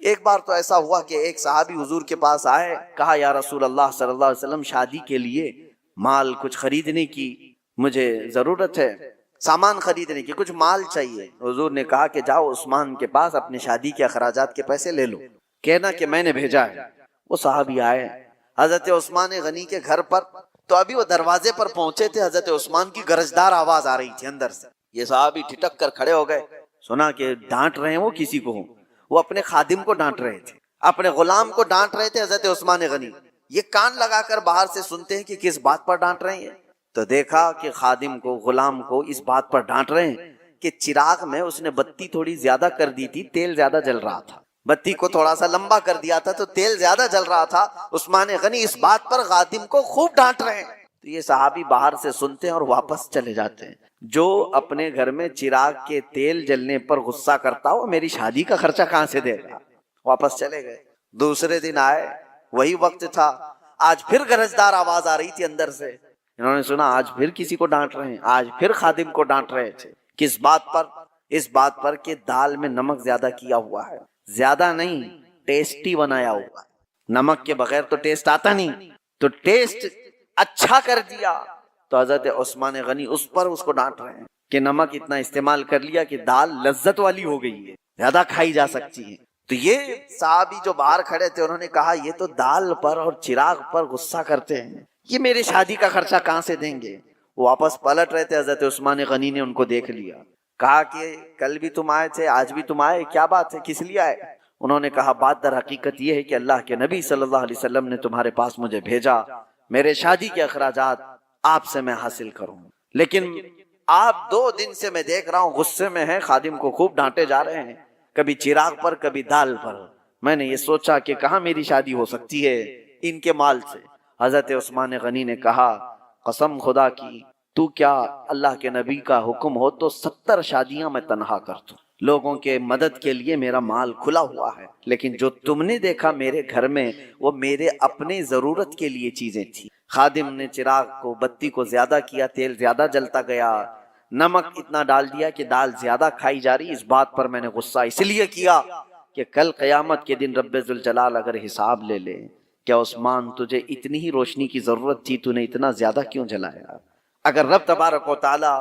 ایک بار تو ایسا ہوا کہ ایک صحابی حضور کے پاس آئے، کہا یا رسول اللہ صلی اللہ علیہ وسلم شادی کے لیے مال کچھ خریدنے کی مجھے ضرورت ہے، سامان خریدنے کی، کچھ مال چاہیے۔ حضور نے کہا کہ جاؤ عثمان کے پاس اپنے شادی کے اخراجات کے پیسے لے لو، کہنا کہ میں نے بھیجا ہے۔ وہ صحابی آئے حضرت عثمان غنی کے گھر پر، تو ابھی وہ دروازے پر پہنچے تھے، حضرت عثمان کی گرجدار آواز آ رہی تھی اندر سے۔ یہ صحابی ٹھٹک کر کھڑے ہو گئے، سنا کہ ڈانٹ رہے ہیں وہ کسی کو، وہ اپنے خادم کو ڈانٹ رہے تھے، اپنے غلام کو ڈانٹ رہے تھے حضرت عثمان غنی۔ یہ کان لگا کر باہر سے سنتے ہیں کہ کس بات پر ڈانٹ رہے ہیں، تو دیکھا کہ خادم کو، غلام کو اس بات پر ڈانٹ رہے ہیں کہ چراغ میں اس نے بتی تھوڑی زیادہ کر دی تھی، تیل زیادہ جل رہا تھا، بتی کو تھوڑا سا لمبا کر دیا تھا تو تیل زیادہ جل رہا تھا۔ عثمان غنی اس بات پر خادم کو خوب ڈانٹ رہے ہیں۔ تو یہ صحابی باہر سے سنتے ہیں اور واپس چلے جاتے ہیں۔ جو اپنے گھر میں چراغ کے تیل جلنے پر غصہ کرتا ہو، میری شادی کا خرچہ کہاں سے دے گا؟ واپس چلے گئے۔ دوسرے دن آئے، وہی وقت تھا، آج پھر گرجدار آواز آ رہی تھی اندر سے۔ انہوں نے سنا آج پھر کسی کو ڈانٹ رہے ہیں، آج پھر خادم کو ڈانٹ رہے تھے۔ کس بات پر؟ اس بات پر کہ دال میں نمک زیادہ کیا ہوا ہے، زیادہ نہیں، ٹیسٹی بنایا ہوا ہے، نمک کے بغیر تو ٹیسٹ آتا نہیں، تو ٹیسٹ اچھا کر دیا۔ تو حضرت عثمان غنی اس پر اس کو ڈانٹ رہے ہیں کہ نمک اتنا استعمال کر لیا کہ دال لذت والی ہو گئی ہے، زیادہ کھائی جا سکتی ہے۔ تو یہ صحابی جو باہر کھڑے تھے انہوں نے کہا یہ تو دال پر اور چراغ پر غصہ کرتے ہیں، یہ میرے شادی کا خرچہ کہاں سے دیں گے؟ وہ واپس پلٹ رہے تھے، حضرت عثمان غنی نے ان کو دیکھ لیا، کہا کہ کل بھی تم آئے تھے، آج بھی تم آئے، کیا بات ہے، کس لیے آئے؟ انہوں نے کہا بات در حقیقت یہ ہے کہ اللہ کے نبی صلی اللہ علیہ وسلم نے تمہارے پاس مجھے بھیجا، میرے شادی کے اخراجات آپ سے میں حاصل کروں، لیکن آپ 2 دن سے میں دیکھ رہا ہوں غصے میں ہیں، خادم کو خوب ڈانٹے جا رہے ہیں، کبھی چراغ پر کبھی دال پر۔ میں نے یہ سوچا کہ کہاں میری شادی ہو سکتی ہے ان کے مال سے۔ حضرت عثمان غنی نے کہا قسم خدا کی، تو کیا اللہ کے نبی کا حکم ہو تو 70 شادیاں میں تنہا کر دوں، لوگوں کے مدد کے لیے میرا مال کھلا ہوا ہے، لیکن جو تم نے دیکھا میرے گھر میں وہ میرے اپنے ضرورت کے لیے چیزیں تھی۔ خادم نے چراغ کو، بتی کو زیادہ کیا، تیل زیادہ جلتا گیا، نمک اتنا ڈال دیا کہ دال زیادہ کھائی جا رہی۔ اس بات پر میں نے غصہ اس لیے کیا کہ کل قیامت کے دن رب ذوالجلال اگر حساب لے لے، کیا عثمان تجھے اتنی ہی روشنی کی ضرورت تھی، تو نے اتنا زیادہ کیوں جلایا؟ اگر رب تبارک و تعالی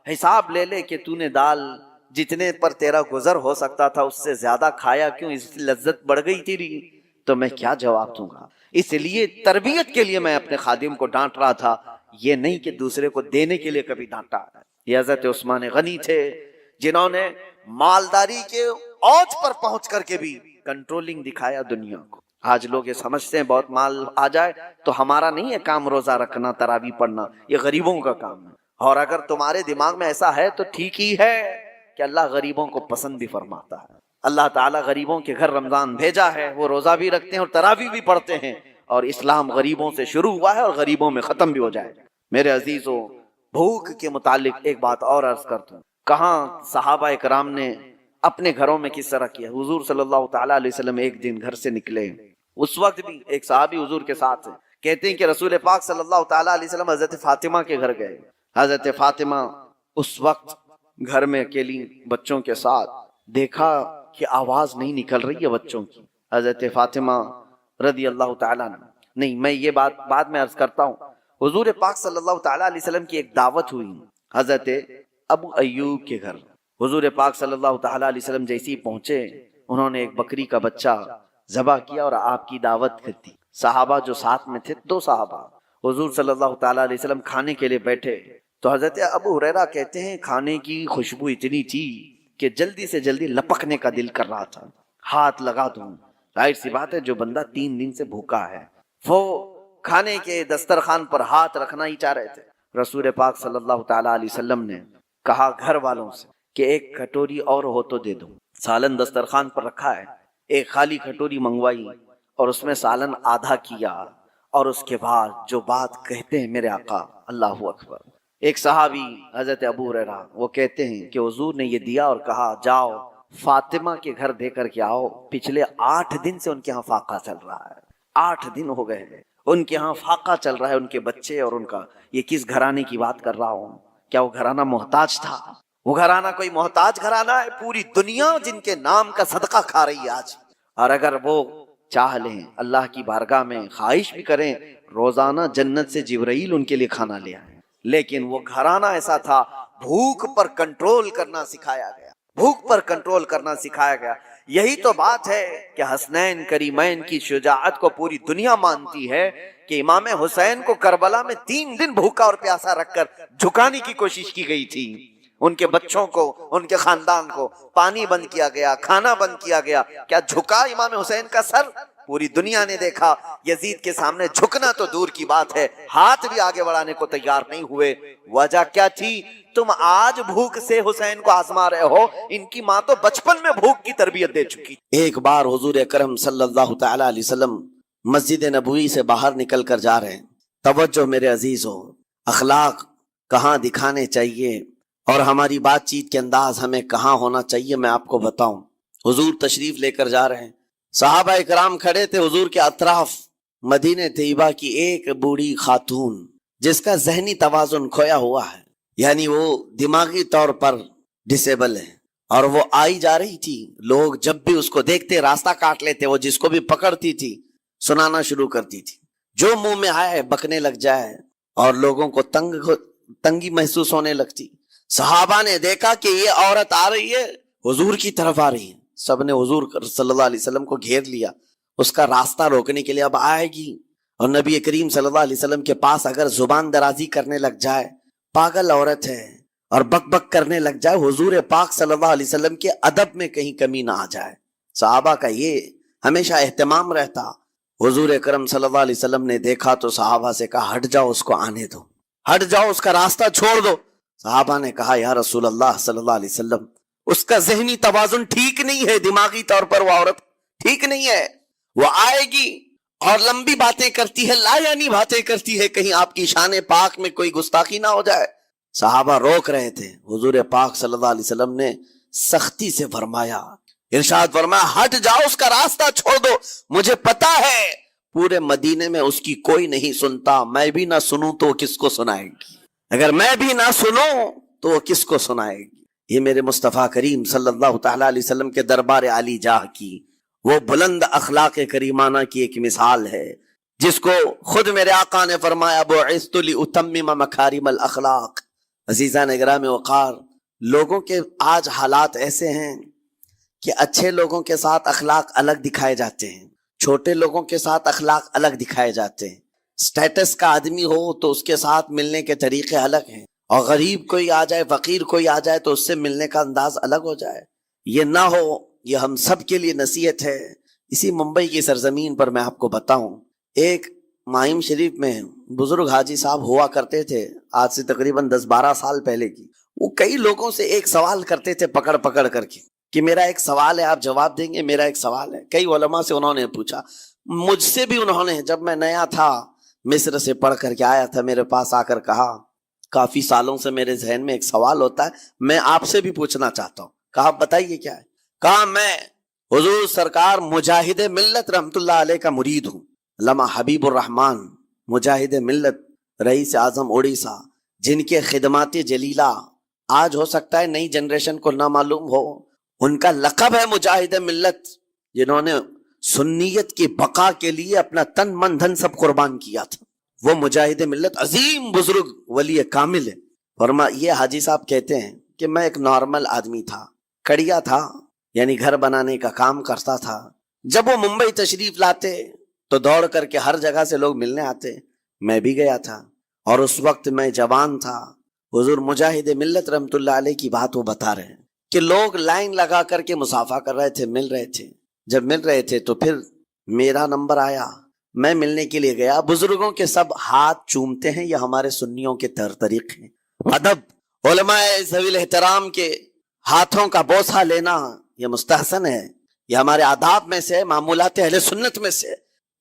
حساب لے لے کہ تو نے دال جتنے پر تیرا گزر ہو سکتا تھا اس سے زیادہ کھایا کیوں، اس لذت بڑھ گئی تیری، تو میں کیا جواب دوں گا؟ اس لیے تربیت کے لیے میں اپنے خادم کو ڈانٹ رہا تھا، یہ نہیں کہ دوسرے کو دینے کے لیے کبھی ڈانٹا۔ یہ حضرت عثمان غنی تھے جنہوں نے مالداری کے اوج پر پہنچ کر کے بھی کنٹرولنگ دکھایا دنیا کو۔ آج لوگ یہ سمجھتے ہیں بہت مال آ جائے تو ہمارا نہیں ہے کام روزہ رکھنا، تراویح پڑھنا، یہ غریبوں کا کام ہے۔ اور اگر تمہارے دماغ میں ایسا ہے تو ٹھیک ہی ہے کہ اللہ غریبوں کو پسند بھی فرماتا ہے۔ اللہ تعالیٰ غریبوں کے گھر رمضان بھیجا ہے، وہ روزہ بھی رکھتے ہیں اور تراویح بھی پڑھتے ہیں، اور اسلام غریبوں سے شروع ہوا ہے اور غریبوں میں ختم بھی ہو جائے گا۔ میرے عزیزوں، بھوک کے متعلق ایک بات اور عرض کرتا ہوں، کہاں صحابہ اکرام نے اپنے گھروں میں کس طرح کیا۔ حضور صلی اللہ تعالیٰ علیہ وسلم ایک دن گھر سے نکلے، اس وقت بھی ایک صحابی حضور کے ساتھ ہیں، کہتے ہیں کہ رسول پاک صلی اللہ تعالیٰ علیہ وسلم حضرت فاطمہ کے گھر گئے۔ حضرت فاطمہ اس وقت گھر میں اکیلی بچوں کے ساتھ، دیکھا کہ آواز نہیں نکل رہی ہے بچوں کی۔ حضرت فاطمہ رضی اللہ تعالیٰ عنہ، نہیں میں یہ بات بعد میں عرض کرتا ہوں، حضور پاک صلی اللہ تعالیٰ علیہ وسلم کی ایک دعوت ہوئی حضرت ابو ایوب کے گھر۔ حضور پاک صلی اللہ تعالیٰ علیہ وسلم جیسے ہی پہنچے، انہوں نے ایک بکری کا بچہ ذبح کیا اور آپ کی دعوت کر دی۔ صحابہ جو ساتھ میں تھے، 2 صحابہ، حضور صلی اللہ تعالیٰ علیہ وسلم کھانے کے لیے بیٹھے تو حضرت ابو ہریرہ کہتے ہیں کھانے کی خوشبو اتنی تھی کہ جلدی سے جلدی لپکنے کا دل کر رہا تھا، ہاتھ لگا دوں۔ ظاہر سی بات ہے جو بندہ 3 دن سے بھوکا ہے وہ کھانے کے دسترخوان پر ہاتھ رکھنا ہی چاہ رہے تھے۔ رسول پاک صلی اللہ تعالیٰ علیہ وسلم نے کہا گھر والوں سے کہ ایک کٹوری اور ہو تو دے دو۔ سالن دسترخوان پر رکھا ہے، ایک خالی کٹوری منگوائی اور اس میں سالن آدھا کیا، اور اس کے بعد جو بات کہتے ہیں میرے آقا، اللہ اکبر۔ ایک صحابی حضرت ابو ہریرہ وہ کہتے ہیں کہ حضور نے یہ دیا اور کہا جاؤ فاطمہ کے گھر دے کر کے آؤ، پچھلے 8 دن سے ان کے ہاں فاقہ چل رہا ہے، 8 دن ہو گئے ہیں ان کے ہاں فاقہ چل رہا ہے، ان کے بچے اور ان کا۔ یہ کس گھرانے کی بات کر رہا ہوں؟ کیا وہ گھرانہ محتاج تھا؟ وہ گھرانہ کوئی محتاج گھرانہ ہے؟ پوری دنیا جن کے نام کا صدقہ کھا رہی ہے آج، اور اگر وہ چاہ لیں اللہ کی بارگاہ میں خواہش بھی کریں روزانہ جنت سے جبرائیل ان کے لیے کھانا لے آئے، لیکن وہ گھرانہ ایسا تھا، بھوک پر کنٹرول کرنا سکھایا گیا، بھوک پر کنٹرول کرنا سکھایا گیا۔ یہی تو بات ہے کہ حسنین کریمین کی شجاعت کو پوری دنیا مانتی ہے کہ امام حسین کو کربلا میں 3 دن بھوکا اور پیاسا رکھ کر جھکانے کی کوشش کی گئی تھی، ان کے بچوں کو، ان کے خاندان کو پانی بند کیا گیا، کھانا بند کیا گیا، کیا جھکا امام حسین کا سر؟ پوری دنیا نے دیکھا، یزید کے سامنے جھکنا تو دور کی بات ہے، ہاتھ بھی آگے بڑھانے کو تیار نہیں ہوئے۔ وجہ کیا تھی؟ تم آج بھوک سے حسین کو آزما رہے ہو، ان کی ماں تو بچپن میں بھوک کی تربیت دے چکی۔ ایک بار حضور اکرم صلی اللہ تعالی علیہ وسلم مسجد نبوی سے باہر نکل کر جا رہے ہیں۔ توجہ میرے عزیزو، اخلاق کہاں دکھانے چاہیے اور ہماری بات چیت کے انداز ہمیں کہاں ہونا چاہیے میں آپ کو بتاؤں۔ حضور تشریف لے کر جا رہے ہیں، صحابہ اکرام کھڑے تھے حضور کے اطراف۔ مدینہ طیبہ کی ایک بوڑھی خاتون جس کا ذہنی توازن کھویا ہوا ہے، یعنی وہ دماغی طور پر ڈسیبل ہے، اور وہ آئی جا رہی تھی، لوگ جب بھی اس کو دیکھتے راستہ کاٹ لیتے، وہ جس کو بھی پکڑتی تھی سنانا شروع کرتی تھی، جو منہ میں آئے بکنے لگ جائے، اور لوگوں کو تنگی محسوس ہونے لگتی۔ صحابہ نے دیکھا کہ یہ عورت آ رہی ہے، حضور کی طرف آ رہی ہے، سب نے حضور صلی اللہ علیہ وسلم کو گھیر لیا، اس کا راستہ روکنے کے لیے اب آئے گی، اور نبی کریم صلی اللہ علیہ وسلم کے پاس اگر زبان درازی کرنے لگ جائے، پاگل عورت ہے، اور بک بک کرنے لگ جائے، حضور پاک صلی اللہ علیہ وسلم کے ادب میں کہیں کمی نہ آ جائے۔ صحابہ کا یہ ہمیشہ اہتمام رہتا۔ حضور اکرم صلی اللہ علیہ وسلم نے دیکھا تو صحابہ سے کہا ہٹ جاؤ، اس کو آنے دو، ہٹ جاؤ، اس کا راستہ چھوڑ دو۔ صحابہ نے کہا یا رسول اللہ صلی اللہ علیہ وسلم، اس کا ذہنی توازن ٹھیک نہیں ہے، دماغی طور پر وہ عورت ٹھیک نہیں ہے، وہ آئے گی اور لمبی باتیں کرتی ہے، لا یعنی باتیں کرتی ہے، کہیں آپ کی شان پاک میں کوئی گستاخی نہ ہو جائے۔ صحابہ روک رہے تھے، حضور پاک صلی اللہ علیہ وسلم نے سختی سے فرمایا، ارشاد فرمایا ہٹ جاؤ، اس کا راستہ چھوڑ دو، مجھے پتا ہے پورے مدینے میں اس کی کوئی نہیں سنتا، میں بھی نہ سنوں تو وہ کس کو سنائے گی، اگر میں بھی نہ سنوں تو وہ کس کو سنائے گی۔ یہ میرے مصطفیٰ کریم صلی اللہ تعالی علیہ وسلم کے دربار عالی جاہ کی وہ بلند اخلاق کریمانہ کی ایک مثال ہے، جس کو خود میرے آقا نے فرمایا بعثت لأتمم مکارم الاخلاق۔ عزیزان اکرام وقار، لوگوں کے آج حالات ایسے ہیں کہ اچھے لوگوں کے ساتھ اخلاق الگ دکھائے جاتے ہیں، چھوٹے لوگوں کے ساتھ اخلاق الگ دکھائے جاتے ہیں، سٹیٹس کا آدمی ہو تو اس کے ساتھ ملنے کے طریقے الگ ہیں، اور غریب کوئی آ جائے، فقیر کوئی آ جائے تو اس سے ملنے کا انداز الگ ہو جائے۔ یہ نہ ہو، یہ ہم سب کے لیے نصیحت ہے۔ اسی ممبئی کی سرزمین پر میں آپ کو بتاؤں، ایک ماہم شریف میں بزرگ حاجی صاحب ہوا کرتے تھے، آج سے تقریباً 10-12 سال پہلے کی۔ وہ کئی لوگوں سے ایک سوال کرتے تھے پکڑ پکڑ کر کے کہ میرا ایک سوال ہے، آپ جواب دیں گے، میرا ایک سوال ہے۔ کئی علماء سے انہوں نے پوچھا، مجھ سے بھی انہوں نے، جب میں نیا تھا مصر سے پڑھ کر کے آیا تھا، میرے پاس آ کر کہا کافی سالوں سے میرے ذہن میں ایک سوال ہوتا ہے، میں آپ سے بھی پوچھنا چاہتا ہوں۔ کہا بتائیے کیا ہے؟ کہا میں حضور سرکار مجاہد ملت رحمت اللہ علیہ کا مرید ہوں، علامہ حبیب الرحمن مجاہد ملت رئیس اعظم اڑیسہ، جن کے خدمات جلیلہ آج ہو سکتا ہے نئی جنریشن کو نہ معلوم ہو، ان کا لقب ہے مجاہد ملت، جنہوں نے سنیت کی بقا کے لیے اپنا تن من دھن سب قربان کیا تھا۔ وہ مجاہد ملت عظیم بزرگ ولی کامل ہے۔ یہ حاجی صاحب کہتے ہیں کہ میں ایک نارمل آدمی تھا، کڑیا تھا، یعنی گھر بنانے کا کام کرتا تھا۔ جب وہ ممبئی تشریف لاتے تو دوڑ کر کے ہر جگہ سے لوگ ملنے آتے، میں بھی گیا تھا، اور اس وقت میں جوان تھا۔ حضور مجاہد ملت رحمت اللہ علیہ کی بات وہ بتا رہے ہیں کہ لوگ لائن لگا کر کے مصافحہ کر رہے تھے، مل رہے تھے۔ جب مل رہے تھے تو پھر میرا نمبر آیا، میں ملنے کے لیے گیا۔ بزرگوں کے سب ہاتھ چومتے ہیں، یہ ہمارے سنیوں کے طریق ہیں، ادب، علماء ذوی احترام کے ہاتھوں کا بوسہ لینا یہ مستحسن ہے، یہ ہمارے آداب میں سے، معمولات اہل سنت میں سے۔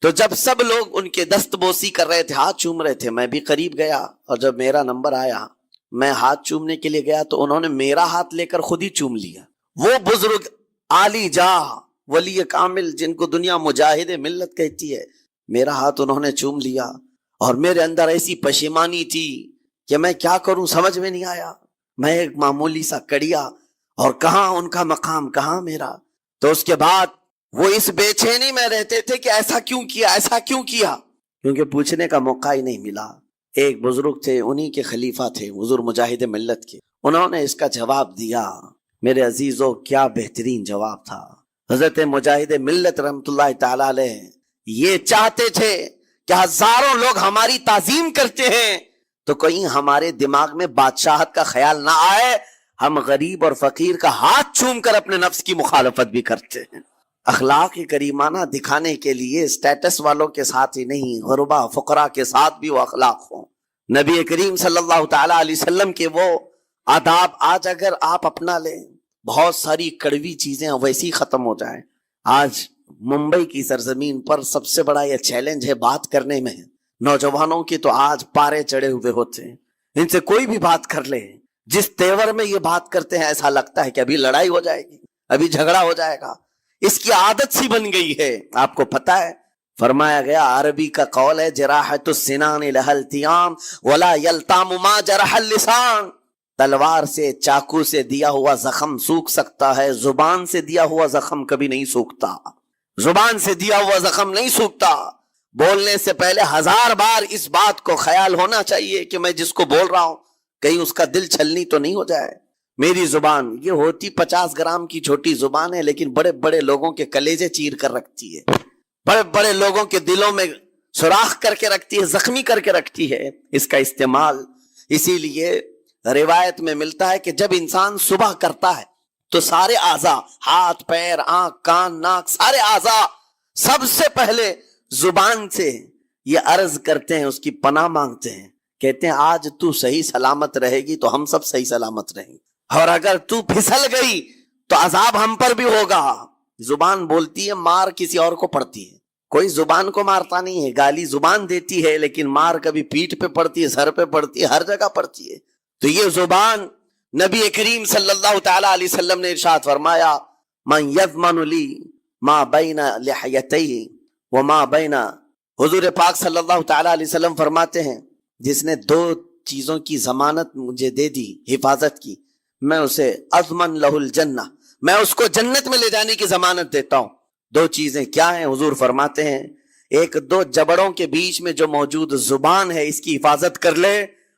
تو جب سب لوگ ان کے دست بوسی کر رہے تھے، ہاتھ چوم رہے تھے، میں بھی قریب گیا، اور جب میرا نمبر آیا میں ہاتھ چومنے کے لیے گیا تو انہوں نے میرا ہاتھ لے کر خود ہی چوم لیا۔ وہ بزرگ عالی جاہ ولی کامل جن کو دنیا مجاہد ملت کہتی ہے، میرا ہاتھ انہوں نے چوم لیا، اور میرے اندر ایسی پشیمانی تھی کہ میں کیا کروں سمجھ میں نہیں آیا، میں ایک معمولی سا کڑیا، اور کہاں ان کا مقام کہاں میرا۔ تو اس کے بعد وہ اس بے چینی میں رہتے تھے کہ ایسا کیوں کیا، ایسا کیوں کیا، کیونکہ پوچھنے کا موقع ہی نہیں ملا۔ ایک بزرگ تھے، انہی کے خلیفہ تھے حضور مجاہد ملت کے، انہوں نے اس کا جواب دیا۔ میرے عزیزو کیا بہترین جواب تھا۔ حضرت مجاہد ملت رحمت اللہ تعالی علیہ یہ چاہتے تھے کہ ہزاروں لوگ ہماری تعظیم کرتے ہیں تو کہیں ہمارے دماغ میں بادشاہت کا خیال نہ آئے، ہم غریب اور فقیر کا ہاتھ چوم کر اپنے نفس کی مخالفت بھی کرتے ہیں۔ اخلاق کریمانہ دکھانے کے لیے اسٹیٹس والوں کے ساتھ ہی نہیں، غربا فقراء کے ساتھ بھی وہ اخلاق ہوں۔ نبی کریم صلی اللہ تعالی علیہ وسلم کے وہ آداب آج اگر آپ اپنا لیں، بہت ساری کڑوی چیزیں ویسی ختم ہو جائیں۔ آج ممبئی کی سرزمین پر سب سے بڑا یہ چیلنج ہے بات کرنے میں، نوجوانوں کی تو آج پارے چڑھے ہوئے ہوتے ہیں، ان سے کوئی بھی بات کر لے، جس تیور میں یہ بات کرتے ہیں ایسا لگتا ہے کہ ابھی لڑائی ہو جائے گی، ابھی جھگڑا ہو جائے گا۔ اس کی عادت سی بن گئی ہے۔ آپ کو پتا ہے فرمایا گیا، عربی کا قول ہے جراحت السنان لها التیام ولا یلتام ما جرح اللسان، تلوار سے چاقو سے دیا ہوا زخم سوکھ سکتا ہے، زبان سے دیا ہوا زخم کبھی نہیں سوکھتا، زبان سے دیا ہوا زخم نہیں سوکھتا۔ بولنے سے پہلے 1000 بار اس بات کو خیال ہونا چاہیے کہ میں جس کو بول رہا ہوں کہیں اس کا دل چھلنی تو نہیں ہو جائے۔ میری زبان یہ ہوتی 50 گرام کی چھوٹی زبان ہے، لیکن بڑے بڑے لوگوں کے کلیجے چیر کر رکھتی ہے، بڑے بڑے لوگوں کے دلوں میں سوراخ کر کے رکھتی ہے، زخمی کر کے رکھتی ہے اس کا استعمال۔ اسی لیے روایت میں ملتا ہے کہ جب انسان صبح کرتا ہے تو سارے اعضاء، ہاتھ پیر آنکھ کان ناک، سارے اعضاء سب سے پہلے زبان سے یہ عرض کرتے ہیں، اس کی پناہ مانگتے ہیں، کہتے ہیں آج تو صحیح سلامت رہے گی تو ہم سب صحیح سلامت رہیں گے، اور اگر تو پھسل گئی تو عذاب ہم پر بھی ہوگا۔ زبان بولتی ہے، مار کسی اور کو پڑتی ہے، کوئی زبان کو مارتا نہیں ہے، گالی زبان دیتی ہے لیکن مار کبھی پیٹھ پہ پڑتی ہے، سر پہ پڑتی ہے، ہر جگہ پڑتی ہے۔ تو یہ زبان نبی کریم صلی اللہ تعالی علیہ وسلم نے ارشاد فرمایا، من یضمن لی ما بین لحیتیہ وما بین، حضور پاک صلی اللہ تعالی علیہ وسلم فرماتے ہیں جس نے 2 چیزوں کی ضمانت مجھے دے دی، حفاظت کی، میں اسے اضمن لہ الجنہ، میں اس کو جنت میں لے جانے کی ضمانت دیتا ہوں۔ 2 چیزیں کیا ہیں؟ حضور فرماتے ہیں ایک 2 جبڑوں کے بیچ میں جو موجود زبان ہے اس کی حفاظت کر لے،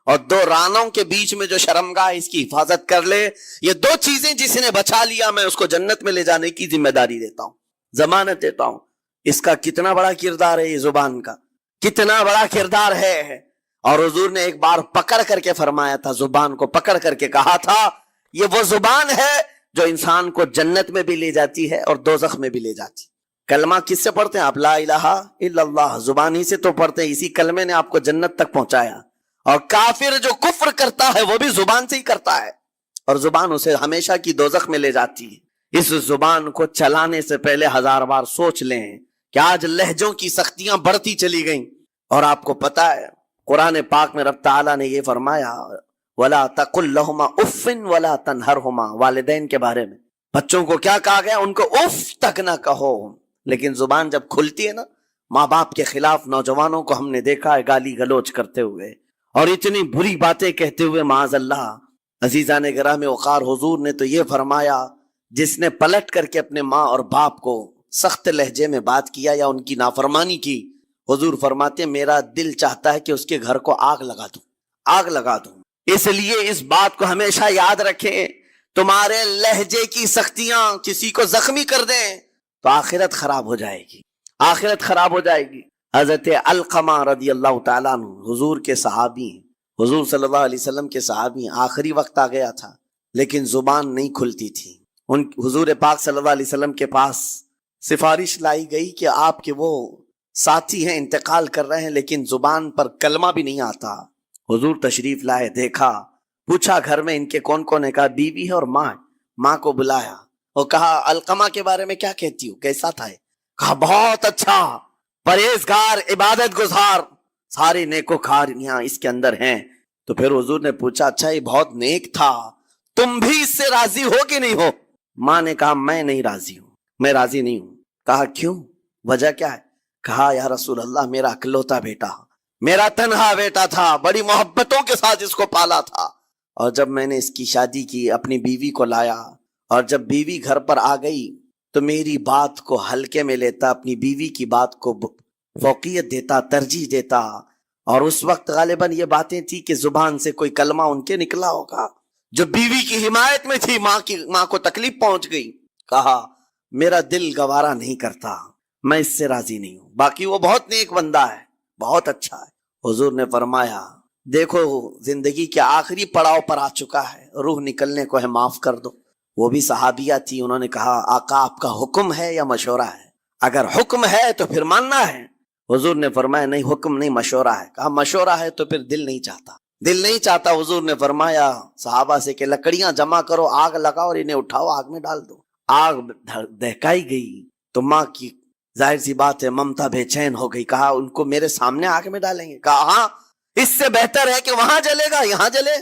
اور 2 رانوں کے بیچ میں جو شرمگاہ ہے اس کی حفاظت کر لے۔ یہ 2 چیزیں جس نے بچا لیا میں اس کو جنت میں لے جانے کی ذمہ داری دیتا ہوں، ضمانت دیتا ہوں۔ اس کا کتنا بڑا کردار ہے، یہ زبان کا کتنا بڑا کردار ہے۔ اور حضور نے ایک بار پکڑ کر کے فرمایا تھا، زبان کو پکڑ کر کے کہا تھا یہ وہ زبان ہے جو انسان کو جنت میں بھی لے جاتی ہے اور دوزخ میں بھی لے جاتی ہے۔ کلمہ کس سے پڑھتے ہیں آپ؟ لا الہ الا اللہ، زبان ہی سے تو پڑھتے ہیں، اسی کلمے نے آپ کو جنت تک پہنچایا۔ اور کافر جو کفر کرتا ہے وہ بھی زبان سے ہی کرتا ہے، اور زبان اسے ہمیشہ کی دوزخ میں لے جاتی ہے۔ اس زبان کو چلانے سے پہلے 1000 بار سوچ لیں کہ آج لہجوں کی سختیاں بڑھتی چلی گئیں۔ اور آپ کو پتا ہے قرآن پاک میں رب تعالیٰ نے یہ فرمایا، وَلَا تَقُلْ لَهُمَا اُفٍّ وَلَا تَنْهَرْهُمَا، والدین کے بارے میں بچوں کو کیا کہا گیا؟ ان کو اف تک نہ کہو۔ لیکن زبان جب کھلتی ہے نا، ماں باپ کے خلاف نوجوانوں کو ہم نے دیکھا ہے گالی گلوچ کرتے ہوئے اور اتنی بری باتیں کہتے ہوئے، معاذ اللہ۔ عزیزان گرام وقار، حضور نے تو یہ فرمایا جس نے پلٹ کر کے اپنے ماں اور باپ کو سخت لہجے میں بات کیا یا ان کی نافرمانی کی، حضور فرماتے میرا دل چاہتا ہے کہ اس کے گھر کو آگ لگا دوں، آگ لگا دوں۔ اس لیے اس بات کو ہمیشہ یاد رکھیں، تمہارے لہجے کی سختیاں کسی کو زخمی کر دیں تو آخرت خراب ہو جائے گی، آخرت خراب ہو جائے گی۔ حضرت علقمہ رضی اللہ تعالیٰ عنہ حضور کے صحابی، حضور صلی اللہ علیہ وسلم کے صحابی، آخری وقت آ گیا تھا لیکن زبان نہیں کھلتی تھی۔ حضور پاک صلی اللہ علیہ وسلم کے پاس سفارش لائی گئی کہ آپ کے وہ ساتھی ہیں، انتقال کر رہے ہیں لیکن زبان پر کلمہ بھی نہیں آتا۔ حضور تشریف لائے، دیکھا، پوچھا گھر میں ان کے کون کون ہے؟ کہا بیوی ہے اور ماں ہے۔ ماں کو بلایا اور کہا علقمہ کے بارے میں کیا کہتی ہو، کیسا تھا؟ کہا بہت اچھا، پرہیزگار، عبادت گزار، سارے نیکوکاریاں اس کے اندر ہیں۔ تو پھر حضور نے پوچھا اچھا یہ بہت نیک تھا، تم بھی اس سے راضی ہو کہ نہیں ہو؟ ماں نے کہا میں نہیں راضی ہوں، میں راضی نہیں ہوں۔ کہا کیوں، وجہ کیا ہے؟ کہا یا رسول اللہ میرا اکلوتا بیٹا، میرا تنہا بیٹا تھا، بڑی محبتوں کے ساتھ اس کو پالا تھا، اور جب میں نے اس کی شادی کی، اپنی بیوی کو لایا، اور جب بیوی گھر پر آ گئی تو میری بات کو ہلکے میں لیتا، اپنی بیوی کی بات کو فوقیت دیتا، ترجیح دیتا. اور اس وقت غالباً یہ باتیں تھی کہ زبان سے کوئی کلمہ ان کے نکلا ہوگا جو بیوی کی حمایت میں تھی. ماں کو تکلیف پہنچ گئی. کہا میرا دل گوارا نہیں کرتا، میں اس سے راضی نہیں ہوں. باقی وہ بہت نیک بندہ ہے، بہت اچھا ہے. حضور نے فرمایا دیکھو زندگی کے آخری پڑاؤ پر آ چکا ہے، روح نکلنے کو ہے، معاف کر دو. وہ بھی صحابیہ تھی. انہوں نے کہا آقا آپ کا حکم ہے یا مشورہ ہے؟ اگر حکم ہے تو پھر ماننا ہے. حضور نے فرمایا نہیں حکم نہیں مشورہ ہے. کہا مشورہ ہے تو پھر دل نہیں چاہتا. دل نہیں چاہتا. حضور نے فرمایا صحابہ سے کہ لکڑیاں جمع کرو، آگ لگاؤ اور انہیں اٹھاؤ آگ میں ڈال دو. آگ دہکائی گئی تو ماں کی ظاہر سی بات ہے ممتا بے چین ہو گئی. کہا ان کو میرے سامنے آگ میں ڈالیں گے؟ کہا ہاں، اس سے بہتر ہے کہ وہاں جلے گا یہاں جلے.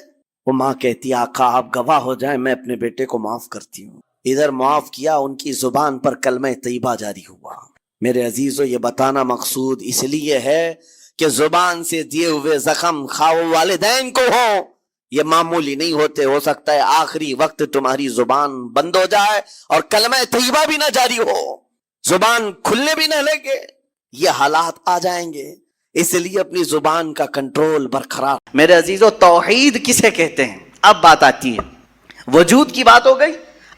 وہ ماں کہتی آقا آپ گواہ ہو جائیں میں اپنے بیٹے کو معاف کرتی ہوں. ادھر معاف کیا، ان کی زبان پر کلمہ طیبہ جاری ہوا. میرے عزیزو یہ بتانا مقصود اس لیے ہے کہ زبان سے دیے ہوئے زخم خواہ والدین کو ہوں یہ معمولی نہیں ہوتے. ہو سکتا ہے آخری وقت تمہاری زبان بند ہو جائے اور کلمہ طیبہ بھی نہ جاری ہو، زبان کھلنے بھی نہ لگے. یہ حالات آ جائیں گے، اس لیے اپنی زبان کا کنٹرول برقرار. میرے عزیزو توحید کسے کہتے ہیں؟ اب بات آتی ہے، وجود کی بات ہو گئی.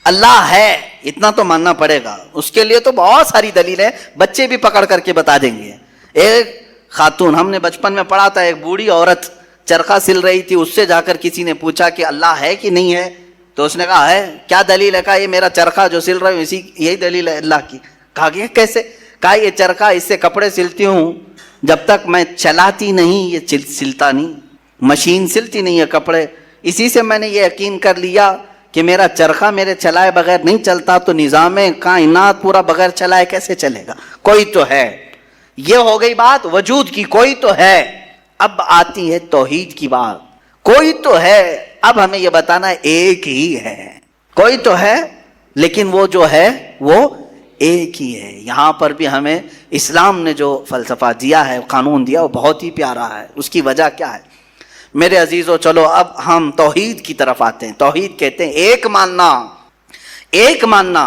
اللہ ہے اتنا تو ماننا پڑے گا. اس کے لیے تو بہت ساری دلیلیں بچے بھی پکڑ کر کے بتا دیں گے. ایک خاتون، ہم نے بچپن میں پڑھا تھا، ایک بوڑھی عورت چرخہ سل رہی تھی، اس سے جا کر کسی نے پوچھا کہ اللہ ہے کہ نہیں ہے؟ تو اس نے کہا ہے. کیا دلیل ہے؟ کہا یہ میرا چرخہ جو سل رہا ہوں یہی دلیل ہے اللہ کی. کہا کہ کیسے؟ کہا یہ چرخہ اس سے کپڑے سلتی ہوں، جب تک میں چلاتی نہیں یہ سلتا نہیں. مشین سلتی نہیں ہے کپڑے. اسی سے میں نے یہ یقین کر لیا کہ میرا چرخہ میرے چلائے بغیر نہیں چلتا، تو نظام کائنات پورا بغیر چلائے کیسے چلے گا؟ کوئی تو ہے. یہ ہو گئی بات وجود کی، کوئی تو ہے. اب آتی ہے توحید کی بات. کوئی تو ہے، اب ہمیں یہ بتانا ایک ہی ہے. کوئی تو ہے لیکن وہ جو ہے وہ ایک ہی ہے. یہاں پر بھی ہمیں اسلام نے جو فلسفہ دیا ہے، قانون دیا، وہ بہت ہی پیارا ہے. اس کی وجہ کیا ہے میرے عزیزو؟ چلو اب ہم توحید کی طرف آتے ہیں. توحید کہتے ہیں ایک ماننا. ایک ماننا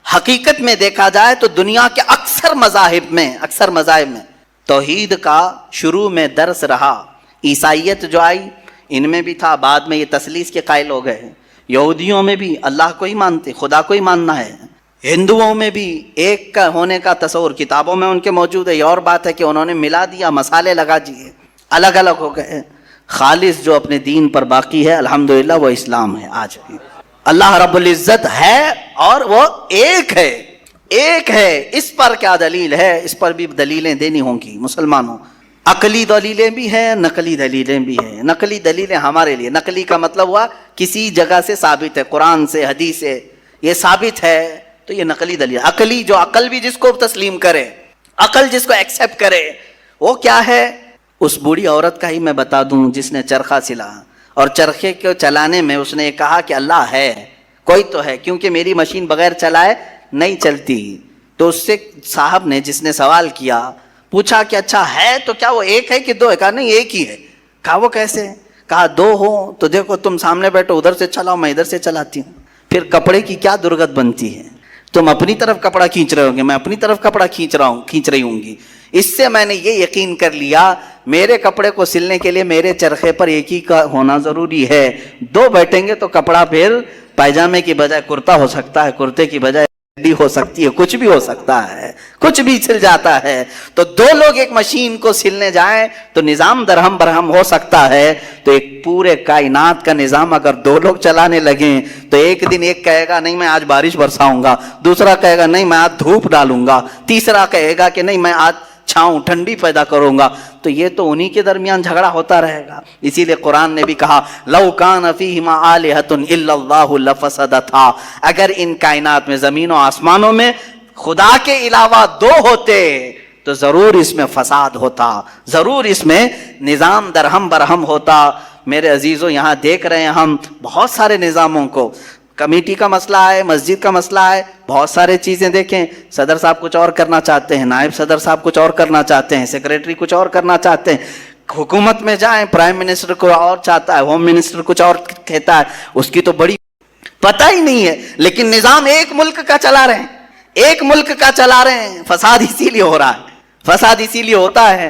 حقیقت میں دیکھا جائے تو دنیا کے اکثر مذاہب میں توحید کا شروع میں درس رہا. عیسائیت جو آئی ان میں بھی تھا، بعد میں یہ تثلیث کے قائل ہو گئے. یہودیوں میں بھی اللہ کو ہی مانتے، خدا کو ہی ماننا ہے. ہندوؤں میں بھی ایک کا ہونے کا تصور کتابوں میں ان کے موجود ہے. یہ اور بات ہے کہ انہوں نے ملا دیا، مسالے لگا دیے، الگ الگ ہو گئے. خالص جو اپنے دین پر باقی ہے الحمدللہ وہ اسلام ہے. آج بھی اللہ رب العزت ہے اور وہ ایک ہے. ایک ہے. اس پر کیا دلیل ہے؟ اس پر بھی دلیلیں دینی ہوں گی مسلمانوں. عقلی دلیلیں بھی ہیں، نقلی دلیلیں بھی ہیں. نقلی دلیلیں ہمارے لیے، نقلی کا مطلب ہوا کسی جگہ سے ثابت ہے، قرآن سے حدیث سے یہ ثابت ہے تو یہ نقلی دلیل. عقلی جو عقل بھی جس کو تسلیم کرے، عقل جس کو ایکسیپٹ کرے، وہ کیا ہے؟ اس بوڑھی عورت کا ہی میں بتا دوں جس نے چرخہ سلا اور چرخے کو چلانے میں اس نے کہا کہ اللہ ہے، کوئی تو ہے، کیونکہ میری مشین بغیر چلائے نہیں چلتی. تو اس سے صاحب نے جس نے سوال کیا پوچھا کہ اچھا ہے تو کیا وہ ایک ہے کہ دو ہے؟ کہا نہیں ایک ہی ہے. کہا وہ کیسے؟ کہا دو ہو تو دیکھو تم سامنے بیٹھو، ادھر سے چلاؤ، میں ادھر سے چلاتی ہوں. پھر کپڑے کی کیا درگت بنتی ہے؟ تم اپنی طرف کپڑا کھینچ رہے ہوں گے، میں اپنی طرف کپڑا کھینچ رہی ہوں گی. اس سے میں نے یہ یقین کر لیا میرے کپڑے کو سلنے کے لیے میرے چرخے پر ایک ہی کا ہونا ضروری ہے. دو بیٹھیں گے تو کپڑا پھر پائجامے کی بجائے کرتا ہو سکتا ہے، کرتے کی بجائے ہو سکتی ہے، کچھ بھی ہو سکتا ہے، کچھ بھی سل جاتا ہے. تو دو لوگ ایک مشین کو سلنے جائیں تو نظام درہم برہم ہو سکتا ہے. تو ایک پورے کائنات کا نظام اگر دو لوگ چلانے لگیں تو ایک دن ایک کہے گا نہیں میں آج بارش برساؤں گا، دوسرا کہے گا نہیں میں آج دھوپ ڈالوں گا، تیسرا کہے گا کہ نہیں میں آج چھاؤں ٹھنڈی پیدا کروں گا. تو یہ تو انہی کے درمیان جھگڑا ہوتا رہے گا. اسی لیے قرآن نے بھی کہا لو کان فیہما آلہۃ الا اللہ لفسدتا، اگر ان کائنات میں زمین و آسمانوں میں خدا کے علاوہ دو ہوتے تو ضرور اس میں فساد ہوتا، ضرور اس میں نظام درہم برہم ہوتا. میرے عزیزو یہاں دیکھ رہے ہیں ہم بہت سارے نظاموں کو، کمیٹی کا مسئلہ ہے، مسجد کا مسئلہ ہے، بہت سارے چیزیں دیکھیں. صدر صاحب کچھ اور کرنا چاہتے ہیں، نائب صدر صاحب کچھ اور کرنا چاہتے ہیں، سیکریٹری کچھ اور کرنا چاہتے ہیں. حکومت میں جائیں پرائم منسٹر کو اور چاہتا ہے، ہوم منسٹر کچھ اور کہتا ہے، اس کی تو بڑی پتہ ہی نہیں ہے. لیکن نظام ایک ملک کا چلا رہے ہیں، ایک ملک کا چلا رہے ہیں. فساد اسی لیے ہو رہا ہے, فساد اسی لیے ہوتا ہے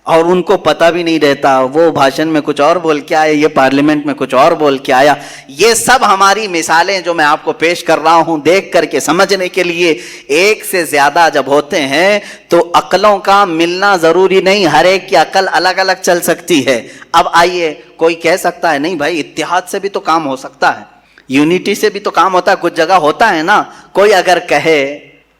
اور ان کو پتہ بھی نہیں رہتا. وہ بھاشن میں کچھ اور بول کے آئے, یہ پارلیمنٹ میں کچھ اور بول کے آیا. یہ سب ہماری مثالیں جو میں آپ کو پیش کر رہا ہوں دیکھ کر کے سمجھنے کے لیے. ایک سے زیادہ جب ہوتے ہیں تو عقلوں کا ملنا ضروری نہیں, ہر ایک کی عقل الگ الگ چل سکتی ہے. اب آئیے, کوئی کہہ سکتا ہے نہیں بھائی اتحاد سے بھی تو کام ہو سکتا ہے, یونٹی سے بھی تو کام ہوتا ہے, کچھ جگہ ہوتا ہے نا. کوئی اگر کہے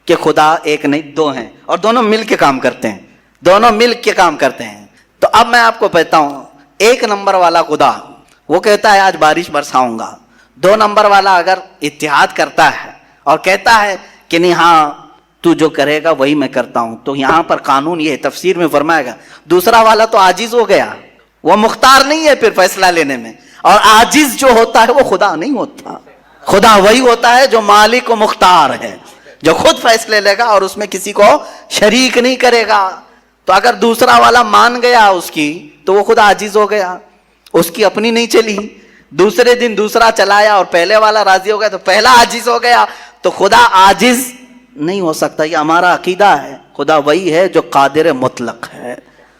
کہ خدا ایک نہیں دو ہیں اور دونوں مل کے کام کرتے ہیں, دونوں مل کے کام کرتے ہیں, تو اب میں آپ کو کہتا ہوں ایک نمبر والا خدا وہ کہتا ہے آج بارش برساؤں گا. 2 نمبر والا اگر اتحاد کرتا ہے اور کہتا ہے کہ نہیں ہاں تو جو کرے گا وہی میں کرتا ہوں, تو یہاں پر قانون یہ تفسیر میں فرمائے گا دوسرا والا تو عاجز ہو گیا, وہ مختار نہیں ہے پھر فیصلہ لینے میں. اور عاجز جو ہوتا ہے وہ خدا نہیں ہوتا, خدا وہی ہوتا ہے جو مالک و مختار ہے, جو خود فیصلے لے گا اور اس میں کسی کو شریک نہیں کرے گا. تو اگر دوسرا والا مان گیا اس کی تو وہ خود عاجز ہو گیا, اس کی اپنی نہیں چلی. دوسرے دن دوسرا چلایا اور پہلے والا راضی ہو گیا تو پہلا عاجز ہو گیا. تو خدا عاجز نہیں ہو سکتا, یہ ہمارا عقیدہ ہے. خدا وہی ہے جو قادر مطلق ہے,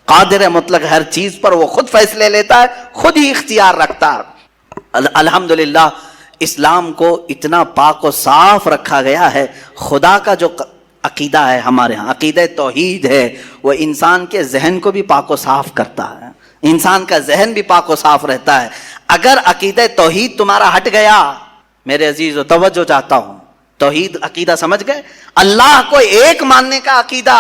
قادر مطلق ہر چیز پر وہ خود فیصلے لیتا ہے, خود ہی اختیار رکھتا ہے. الحمدللہ اسلام کو اتنا پاک و صاف رکھا گیا ہے. خدا کا جو عقیدہ ہے ہمارے ہاں, عقیدہ توحید ہے, وہ انسان کے ذہن کو بھی پاک و صاف کرتا ہے, انسان کا ذہن بھی پاک و صاف رہتا ہے. اگر عقیدہ توحید تمہارا ہٹ گیا, میرے عزیزو توجہ چاہتا ہوں, توحید عقیدہ سمجھ گئے, اللہ کو ایک ماننے کا عقیدہ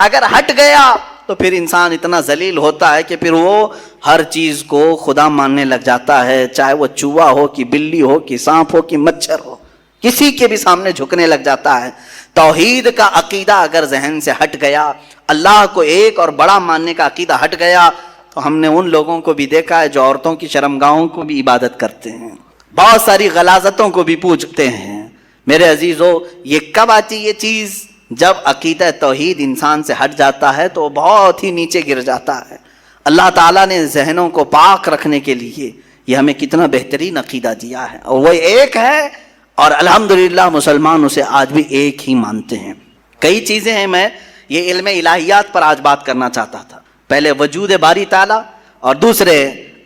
اگر ہٹ گیا تو پھر انسان اتنا ذلیل ہوتا ہے کہ پھر وہ ہر چیز کو خدا ماننے لگ جاتا ہے, چاہے وہ چوہا ہو کہ بلی ہو کہ سانپ ہو کہ مچھر ہو, کسی کے بھی سامنے جھکنے لگ جاتا ہے. توحید کا عقیدہ اگر ذہن سے ہٹ گیا, اللہ کو ایک اور بڑا ماننے کا عقیدہ ہٹ گیا, تو ہم نے ان لوگوں کو بھی دیکھا ہے جو عورتوں کی شرمگاہوں کو بھی عبادت کرتے ہیں, بہت ساری غلاظتوں کو بھی پوجتے ہیں. میرے عزیزو یہ کب آتی یہ چیز؟ جب عقیدہ توحید انسان سے ہٹ جاتا ہے تو بہت ہی نیچے گر جاتا ہے. اللہ تعالیٰ نے ذہنوں کو پاک رکھنے کے لیے یہ ہمیں کتنا بہترین عقیدہ دیا ہے, اور وہ ایک ہے, اور الحمدللہ مسلمان اسے آج بھی ایک ہی مانتے ہیں. کئی چیزیں ہیں, میں یہ علم الہیات پر آج بات کرنا چاہتا تھا. پہلے وجود باری تعالیٰ اور دوسرے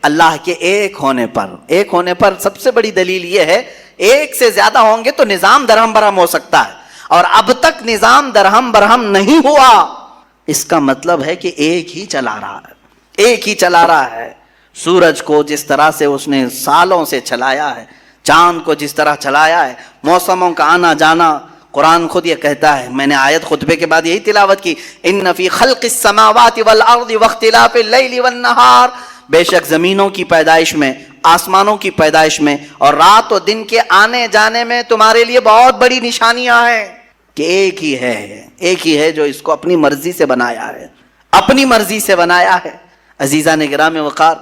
اللہ کے ایک ہونے پر. ایک ہونے پر سب سے بڑی دلیل یہ ہے, ایک سے زیادہ ہوں گے تو نظام درہم برہم ہو سکتا ہے, اور اب تک نظام درہم برہم نہیں ہوا. اس کا مطلب ہے کہ ایک ہی چلا رہا ہے, ایک ہی چلا رہا ہے. سورج کو جس طرح سے اس نے سالوں سے چلایا ہے, چاند کو جس طرح چلایا ہے, موسموں کا آنا جانا, قرآن خود یہ کہتا ہے, میں نے آیت خطبے کے بعد یہی تلاوت کی, ان فی خلق السماوات والارض واختلاف اللیل والنہار, بے شک زمینوں کی پیدائش میں, آسمانوں کی پیدائش میں اور رات و دن کے آنے جانے میں تمہارے لیے بہت بڑی نشانیاں ہیں کہ ایک ہی ہے, ایک ہی ہے جو اس کو اپنی مرضی سے بنایا ہے, اپنی مرضی سے بنایا ہے. عزیزان گرامی وقار,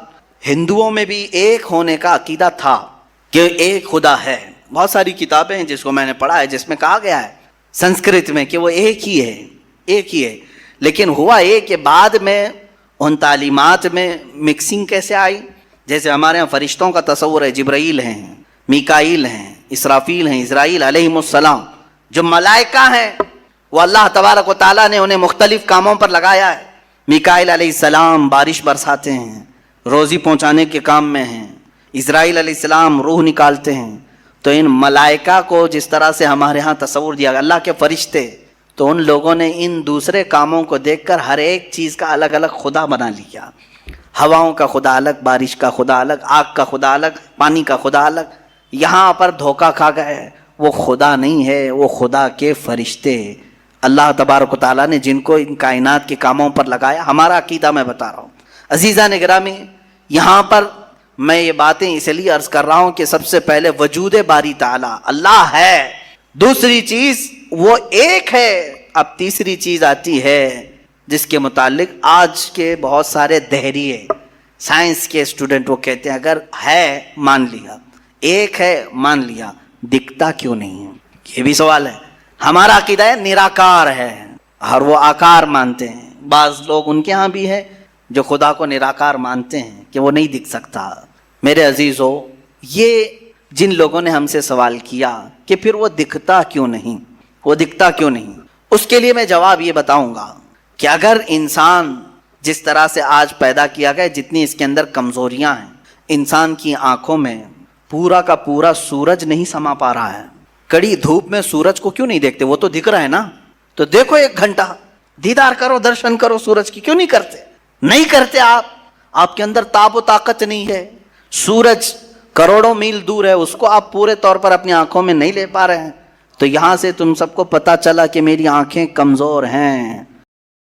ہندوؤں میں بھی ایک ہونے کا عقیدہ تھا کہ ایک خدا ہے. بہت ساری کتابیں ہیں جس کو میں نے پڑھا ہے جس میں کہا گیا ہے سنسکرت میں کہ وہ ایک ہی ہے, ایک ہی ہے. لیکن ہوا یہ کہ بعد میں ان تعلیمات میں مکسنگ کیسے آئی. جیسے ہمارے یہاں فرشتوں کا تصور ہے, جبرائیل ہیں, میکائیل ہیں, اسرافیل ہیں, اسرائیل علیہم السلام. جو ملائکہ ہیں وہ اللہ تبارک و تعالیٰ نے انہیں مختلف کاموں پر لگایا ہے. میکائیل علیہ السلام بارش برساتے ہیں, روزی پہنچانے کے کام میں ہیں. اسرائیل علیہ السلام روح نکالتے ہیں. تو ان ملائکہ کو جس طرح سے ہمارے ہاں تصور دیا گیا اللہ کے فرشتے, تو ان لوگوں نے ان دوسرے کاموں کو دیکھ کر ہر ایک چیز کا الگ الگ خدا بنا لیا. ہواؤں کا خدا الگ, بارش کا خدا الگ, آگ کا خدا الگ, پانی کا خدا الگ. یہاں پر دھوکہ کھا گئے, وہ خدا نہیں ہے, وہ خدا کے فرشتے. اللہ تبارک و تعالیٰ نے جن کو ان کائنات کے کاموں پر لگایا, ہمارا عقیدہ میں بتا رہا ہوں. عزیزان گرامی, یہاں پر میں یہ باتیں اس لیے عرض کر رہا ہوں کہ سب سے پہلے وجود باری تعالیٰ اللہ ہے, دوسری چیز وہ ایک ہے. اب تیسری چیز آتی ہے جس کے متعلق آج کے بہت سارے دہریے سائنس کے اسٹوڈنٹ وہ کہتے ہیں اگر ہے مان لیا, ایک ہے مان لیا, دکھتا کیوں نہیں ہے؟ یہ بھی سوال ہے. ہمارا عقیدہ ہے نراکار ہے, اور وہ آکار مانتے ہیں. بعض لوگ ان کے ہاں بھی ہے جو خدا کو نراکار مانتے ہیں کہ وہ نہیں دکھ سکتا. میرے عزیزو, یہ جن لوگوں نے ہم سے سوال کیا کہ پھر وہ دکھتا کیوں نہیں, وہ دکھتا کیوں نہیں؟ اس کے لیے میں جواب یہ بتاؤں گا کہ اگر انسان جس طرح سے آج پیدا کیا گیا، جتنی اس کے اندر کمزوریاں ہیں، انسان کی آنکھوں میں پورا کا پورا سورج نہیں سما پا رہا ہے. کڑی دھوپ میں سورج کو کیوں نہیں دیکھتے؟ وہ تو دکھ رہا ہے نا. تو دیکھو 1 گھنٹہ دیدار کرو، درشن کرو سورج کی. کیوں نہیں کرتے؟ نہیں کرتے. آپ کے اندر تاب و طاقت نہیں ہے. سورج کروڑوں میل دور ہے، اس کو آپ پورے طور پر اپنی آنکھوں میں نہیں لے پا رہے ہیں. تو یہاں سے تم سب کو پتا چلا کہ میری آنکھیں کمزور ہیں.